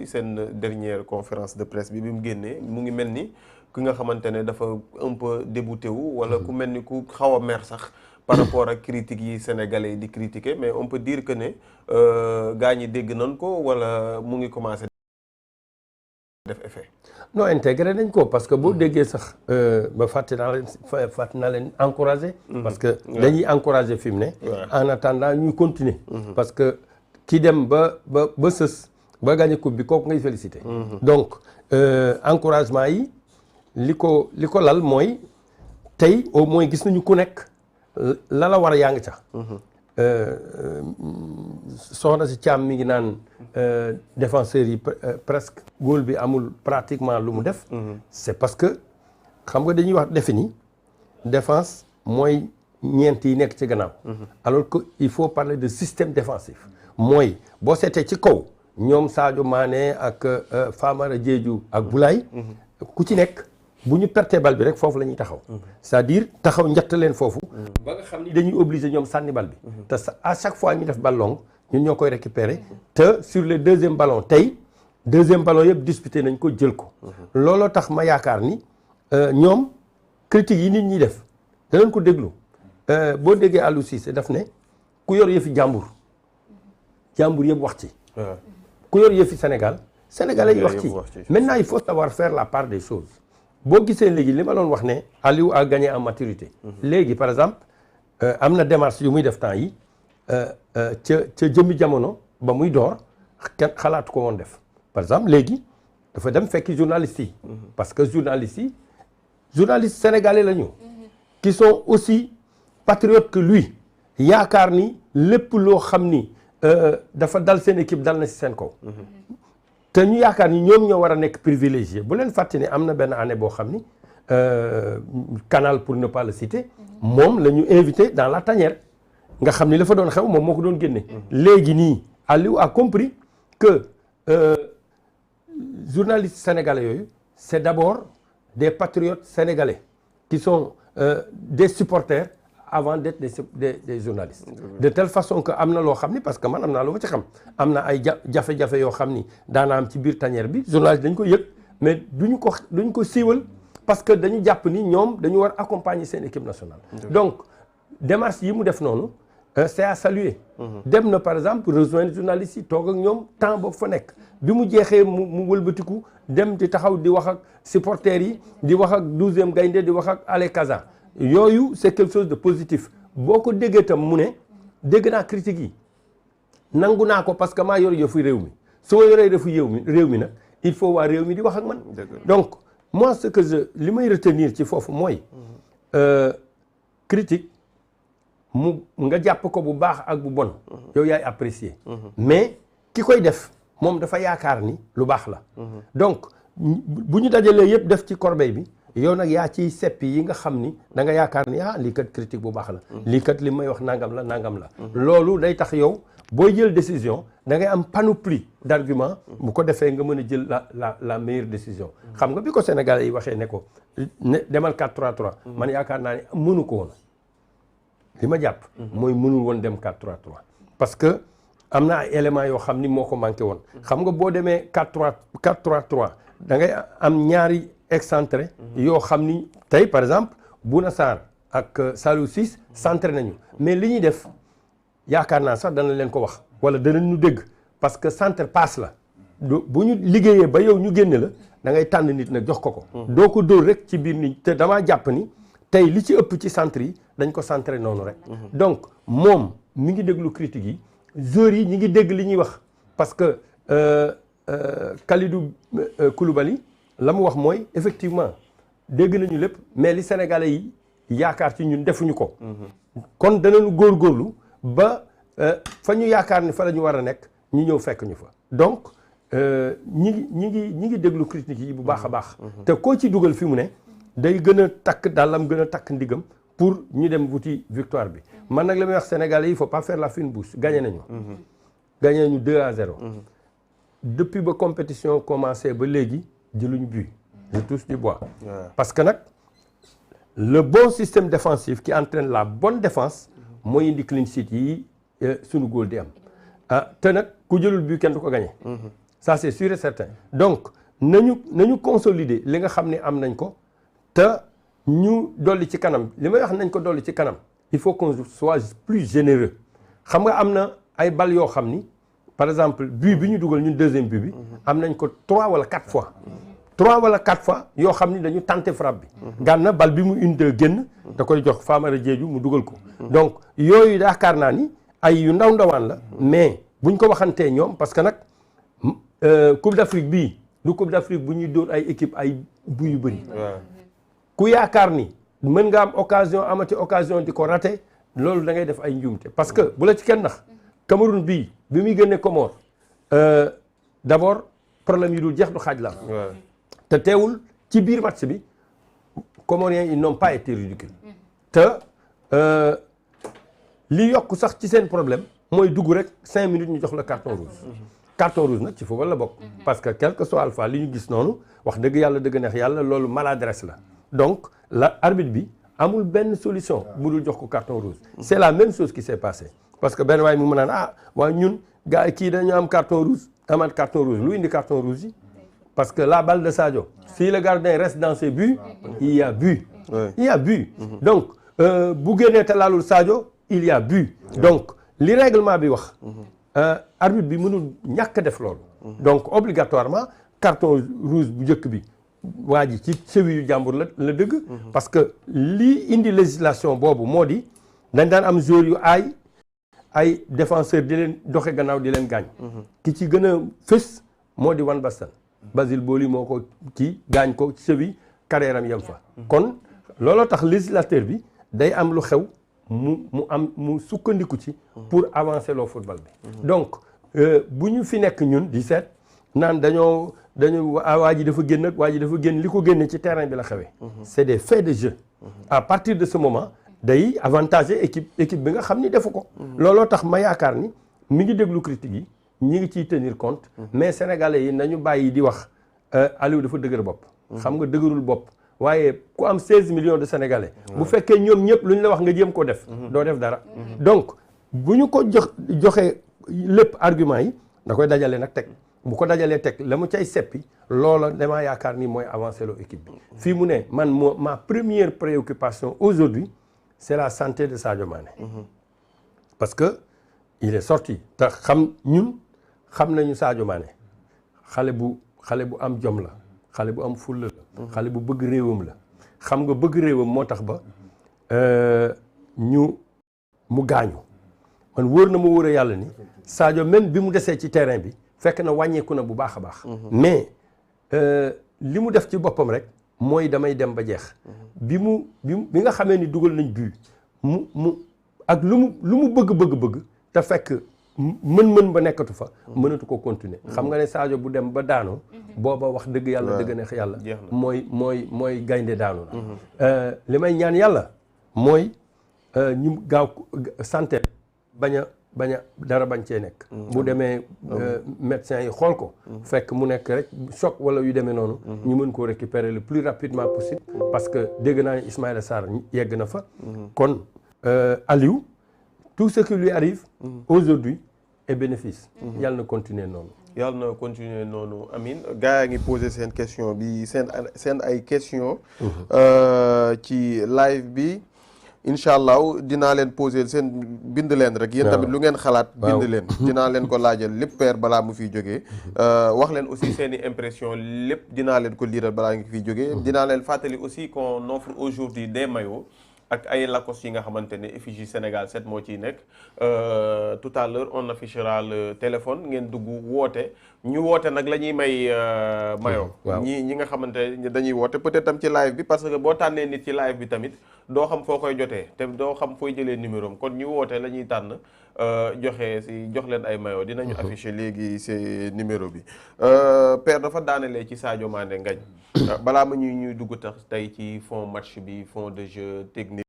aussi seen dernière conférence de presse bi mu génnee mu ngi mel ni ki nga xamante ne dafa un peu débouté wu wala ku mel ni ku xaw a mer sax par rapport ak critiques yi sénégalais yi di critiquer mais on peut dire que ne gaa ñi dégg nañ ko wala mu ngi commencé def effet. non intégré nañ ko parce que boo déggee sax ba fàtte naa leen encouragé. parce que dañuy encouragé fi mu ne. en attendant ñuy continuer. parce que ki dem ba sës ba gagné coupe bi kooku ngay félicité. donc encouragement yi li ko lal mooy tey au moins gis nañu ku nekk la war a yaa ngi ca. soxna si Thiam mi ngi naan défenseurs yi presque góol bi amul pratiquement lu mu def. c'est parce que xam nga dañuy wax defe ni défense mooy ñeent yi nekk ci gannaaw. alors que il faut parler de système défensif. mooy boo seetee ci kaw ñoom Sadio Mané ak Famara Diédhiou ak Boulaye. ku ci nekk bu ñu pertee bal bi rek foofu la ñuy taxaw. c'est-à-dire taxaw njett leen foofu. ba nga xam ni dañuy obligé ñoom sànni bal bi. te à chaque fois ñu def bal long ñun ñoo koy récupérer. te sur les deuxième ballon tey deuxième ballon yëpp disputé nañ ko jël ko. looloo tax ma yaakaar ni ñoom critiques yi nit ñi def danañ ko déglu boo déggee Aliou Cissé daf ne ku yor yëfi jàmbur yëpp wax ci. ku yor yëfi Sénégalais yi wax ci. maintenant il faut savoir faire la part des choses. boo gisee léegi li ma doon wax ne Aliou a gagné en maturité. léegi par exemple am na démarche yu muy def temps yi ca jëmmi jamono ba muy door kenn xalaatu ko woon def par exemple léegi dafa dem fekki journalistes yi. parce que journalistes sénégalais la ñu. qui sont aussi patriotes que lui. yaakaar ni lépp loo xam ni dafa dal seen équipe dal na ci seen kaw. te ñu yaakaar ni ñoom ñoo war a nekk privilégié bu leen fàtte ne am na benn année boo xam ni Canal pour ne pas le citer moom la ñu invité dans la tanière nga xam ni la fa doon xew moom moo ko doon génne. léegi nii Aliou a compris que journalistes sénégalais yooyu c'est d'abord des patriotes sénégalais qui sont des supporters avant d'être des journalistes. de telle façon que am na loo xam ni parce que man am naa lu ma ci xam am na ay jafe-jafe yoo xam ni daana am ci biir tanière bi journaliste dañ ko yëg mais duñu ko siiwal parce que dañu jàpp ni ñoom dañu war accompagner seen équipe nationale. donc démarche yi mu def noonu c'est à saluer. dem na par exemple rejoindre journalistes yi toog ak ñoom temps boobu fa nekk bi mu jeexee mu wëlbatiku dem di taxaw di wax ak supporters yi di wax ak 12e gaynde di wax ak Ale Kaza. yooyu c'est quelque chose de positif boo ko déggee tam mu ne dégg naa critiques yi nangu naa ko parce que maa yor yëfu réew mi su ma yoree yëfu réew mi nag il faut waa réew mi di wax ak man. donc moi ce que li may retenir ci foofu mooy critique mu nga jàpp ko bu baax ak bu bon. yow yaay apprécier. mais ki koy def moom dafa yaakaar ni lu baax la. donc bu ñu dajalee yëpp def ci corbeille bi. yow nag yaa ciy seppi yi nga xam ni da nga yaakaar ni lii kat critique bu baax la. lii kat li may wax nangam la. loolu day tax yow booy jël décision da ngay am panoplie d'arguments. bu ko defee nga mën a jël la meilleure décision. xam nga bi ko Sénégalais yi waxee ne ko demal 4-3-3. man yaakaar naa ne mënu ko woon. li ma jàpp. mooy mënul woon dem 4-3-3. parce que am na ay éléments yoo xam ni moo ko manqué woon. xam nga boo demee 4-3-3 da ngay am ñaari. excentré yoo xam ni tey par exemple Bouna Sarr ak Saliou Ciss centré nañu mais li ñuy def yaakaar naa sax dana leen ko wax wala danañ ñu dégg parce que centre passe la bu ñu liggéeyee ba yow ñu génne la da ngay tànn nit nag jox ko doo ko dóor rek ci biir nit te damaa jàpp ni tey li ci ëpp ci centre yi dañ ko centré noonu rek donc moom mi ngi déglu critiques yi joueurs yi ñi ngi dégg li ñuy wax parce que Kalidou Koulibaly la mu wax mooy effectivement dégg nañu lépp mais li Sénégalais yi yaakaar ci ñun defuñu ko. kon danañu góorgóorlu ba fa ñu yaakaar ni fa la ñu war a nekk ñu ñëw fekk ñu fa. donc ñi ngi déglu critiques yi bu baax a baax. te koo ci dugal fi mu ne day gën a takk dàllam gën a takk ndigam pour ñu dem wuti victoire bi. man nag la may wax Sénégalais yi il faut pas faire la fine bouche gagné nañu. gagné nañu 2-0. depuis ba compétition commencé ba léegi. jëluñu but je touche du bois. parce que nag le bon système défensif qui entraîne la bonne défense mooy indi clean sheet yi suñu góol di am te nag ku jëlul but kenn du ko gagné. ça c'est sûr et certain donc nañu consolider li nga xam ne am nañ ko te ñu dolli ci kanam li may wax nañ ko dolli ci kanam il faut qu'on soit plus généreux xam nga am na ay bal yoo xam ni par exemple but bi ñu dugal ñun deuxième but bi am nañ ko 3 wala 4 fois 3 wala 4 fois yoo xam ni dañu tenté frappe bi Gana bal bi mu inde génn da koy jox Famara Diédhiou mu dugal ko donc yooyu yaakaar naa ni ay yu ndaw ndawaan la mais buñ ko waxantee ñoom parce que nag Coupe d'Afrique bii du Coupe d'Afrique bu ñuy dóor ay équipe ay bu yu bëri ku yaakaar ni mën nga am occasion amati occasion di ko raté loolu da ngay def ay njuumte parce que bu la ci kenn nax Cameroun bii bi muy génne Comores d'abord problème yi dul jeex du xaaj la te teewul ci biir match bi Comoriens ils n'ont pas été ridicules te li yokk sax ci seen problème mooy dugg rek 5 minutes ñu jox la carton rouge nag ci football la bokk parce que quel que soit alpha li ñu gis noonu wax dëgg yàlla dëgg neex yàlla loolu maladresse la donc la arbitre bi amul benn solution bu dul jox ko carton rouge c'est la même chose qui s'est passé parce que benn waaye mu mën naan waaye ñun gars yi kii dañu am carton rouge amaat carton rouge lu indi carton rouge yi parce que la balle de Sadio si le gardien reste dans ses buts il y a but il y a but donc bu génnee te laalul Sadio il y a but donc li règlement bi wax arbitre bi mënul ñàkk def loolu donc obligatoirement carton rouge bu njëkk bi waa ji ci cheville yu jàmbur la dëgg parce que lii indi législation boobu moo di dañ daan am joueur yu ay défenseur di leen doxe gannaaw di leen gaañ ki ci gën a fës moo di Wan Basile Boli moo ko kii gaañ ko ci cheville carrière am yem fa kon looloo tax législateur bi day am lu xew mu sukkandiku ci pour avancer loo football bi donc bu ñu fi nekk ñun di seet naan dañu waa ji dafa génn ak waa ji dafa génn li ko génne ci terrain bi la xewee c'est des faits de jeu à partir de ce moment day avantager équipe bi nga xam ni defu ko looloo tax ma yaakaar ni mi ngi déglu critique yi ñi ngi ciy tenir compte mais sénégalais yi nañu bàyyi di wax Aliou dafa dëgër bopp xam nga dëgërul bopp waaye ku am 16 millions de sénégalais bu fekkee ñoom ñëpp lu ñu la wax nga jéem ko def doo def dara donc bu ñu ko joxee lépp argument yi da koy dajale nag teg bu ko dajalee teg la mu cay seppi loola damaa yaakaar ni mooy avancer loo équipe bi fii mu ne man ma première préoccupation aujourd'hui c'est la santé de Sadio Mané parce que il est sorti te xam nañu Sadio Mané xale bu am jom la xale bu am fulla la xale bu bëgg réewam la xam nga bëgg réewam moo tax ba mu gaañu man wóor na ma wóor a yàlla ni Sadio même bi mu desee ci terrain bi fekk na wàññeeku na bu baax a baax mais li mu def ci boppam rek mooy damay dem ba jeex bi nga xamee ni dugal nañ but mu ak lu mu bëgg te fekk mën ba nekkatu fa mënatu ko continuer xam nga ne Sadio bu dem ba daanu booba wax dëgg yàlla dëgg neex yàlla mooy gaynde daanu na li may ñaan yàlla mooy ñu gaaw santé bañ a dara bañ cee nekk bu demee médecin yi xool ko fekk mu nekk rek choc wala yu demee noonu ñu mën koo récupérer le plus rapidement possible parce que dégg naa ne Ismaïla Sarr yegg na fa kon Aliou tout ce qui lui arrive aujourd'hui est bénéfice yàlla na continuer noonu Amine gars yaa ngi posé seen question bi seen ay question ci live bi incha allah dinaa leen posé seen bind leen rek yéen tamit lu ngeen xalaat bind leen dinaa leen ko laajal lépp Père balaa mu fiy jógee wax leen aussi seen i impression lépp dinaa leen ko liiral balaa nga fiy jógee dinaa leen fàttali aussi qu'on offre aujourd'hui des maillots ak ay Lacoste yi nga xamante ne effigie Sénégal 7 moo ciy nekk tout à l'heure on affichera le téléphone ngeen dugg woote ñu woote nag la ñuy may maillot ñi nga xamante ne dañuy woote peut-être tam ci live bi parce que boo tànnee nit ci live bi tamit doo xam foo koy jotee te doo xam fooy jëlee numéro am kon ñu woote la ñuy tànn jox leen ay maillot dinañu afficher léegi c'est numéro bi Père dafa daanelee ci Sadio Mané ngañ balaa ma ñuy dugg tax tey ci fond match bi fond de jeu technique